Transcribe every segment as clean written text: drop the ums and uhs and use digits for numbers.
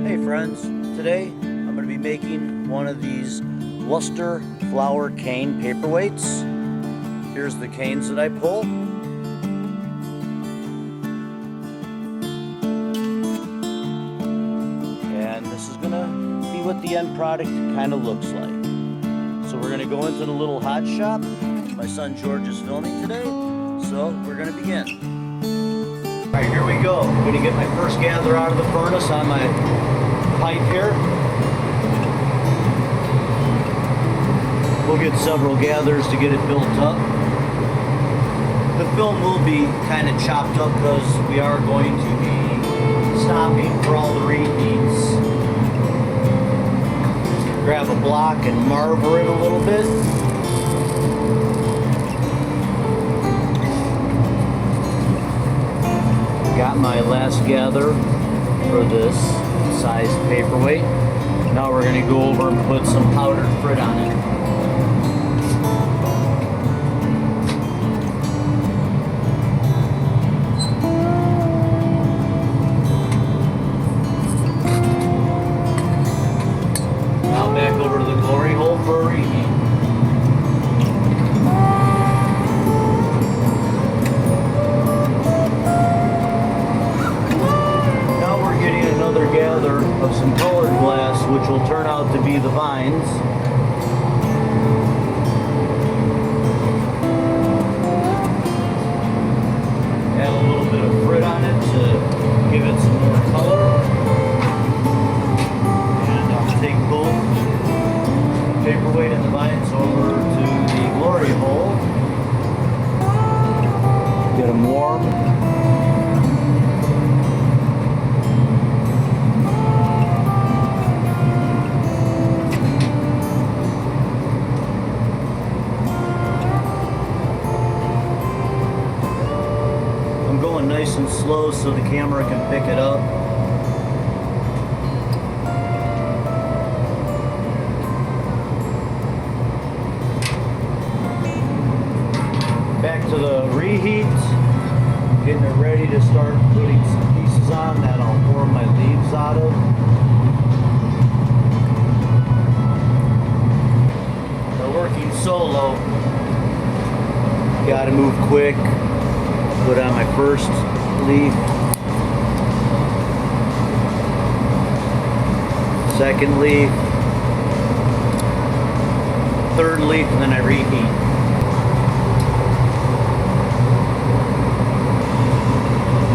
Hey friends, today I'm going to be making one of these luster flower cane paperweights. Here's the canes that I pull. And this is going to be what the end product kind of looks like. So we're going to go into the little hot shop. My son George is filming today, so we're going to begin. Alright, here we go. I'm going to get my first gather out of the furnace on my pipe here. We'll get several gathers to get it built up. The film will be kind of chopped up because we are going to be stopping for all the reheats. Grab a block and marver it a little bit. Got my last gather for this size paperweight. Now we're going to go over and put some powdered frit on it. Now back over to the glory hole for a reheat. Gather of some colored glass, which will turn out to be the vines. Add a little bit of frit on it to give it some more color. And I'll take both the paperweight and the vines over to the glory hole. Get them warm. Nice and slow so the camera can pick it up. Back to the reheat, getting it ready to start putting some pieces on that I'll form my leaves out of. We're working solo. Gotta move quick. Put on my first leaf, second leaf, third leaf, and then I reheat.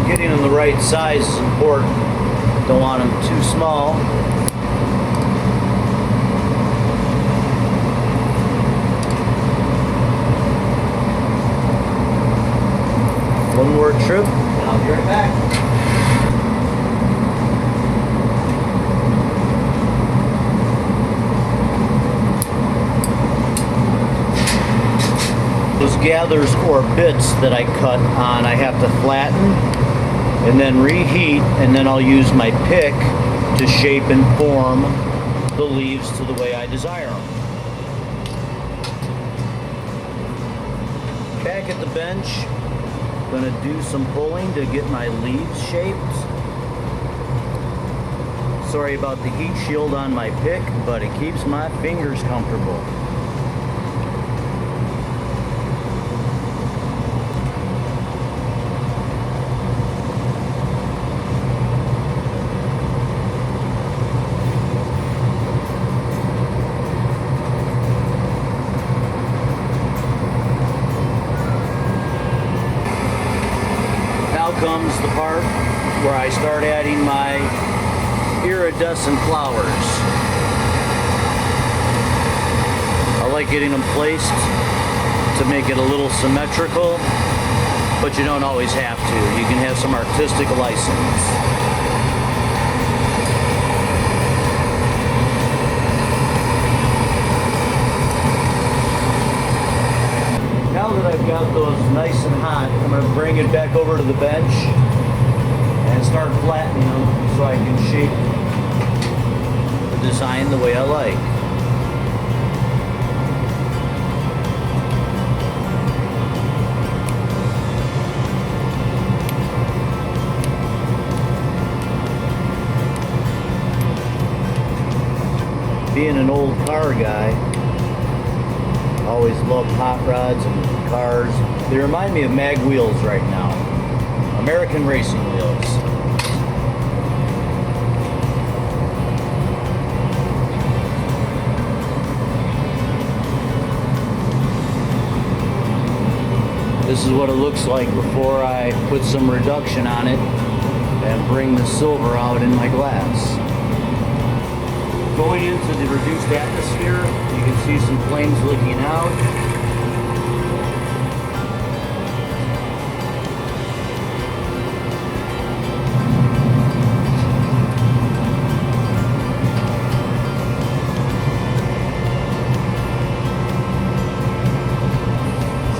Getting them the right size is important. Don't want them too small. One more trip, and I'll be right back. Those gathers or bits that I cut on, I have to flatten and then reheat, and then I'll use my pick to shape and form the leaves to the way I desire them. Back at the bench, going to do some pulling to get my leaves shaped. Sorry about the heat shield on my pick, but it keeps my fingers comfortable. Comes the part where I start adding my iridescent flowers. I like getting them placed to make it a little symmetrical, but you don't always have to. You can have some artistic license. Now that I've got those nice and hot, I'm going to bring it back over to the bench and start flattening them so I can shape the design the way I like. Being an old car guy, always loved hot rods and cars. They remind me of mag wheels right now. American racing wheels. This is what it looks like before I put some reduction on it and bring the silver out in my glass. Going into the reduced atmosphere, you can see some flames leaking out.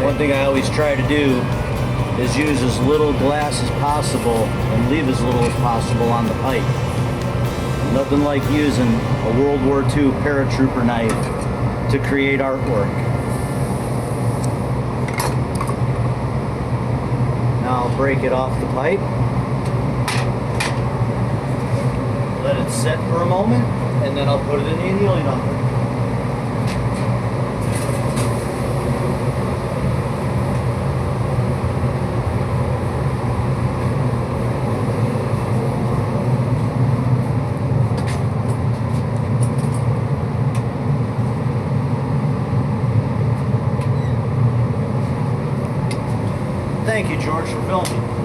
One thing I always try to do is use as little glass as possible and leave as little as possible on the pipe. Nothing like using a World War II paratrooper knife to create artwork. Now I'll break it off the pipe. Let it set for a moment, and then I'll put it in the annealing oven. Thank you, George, for filming.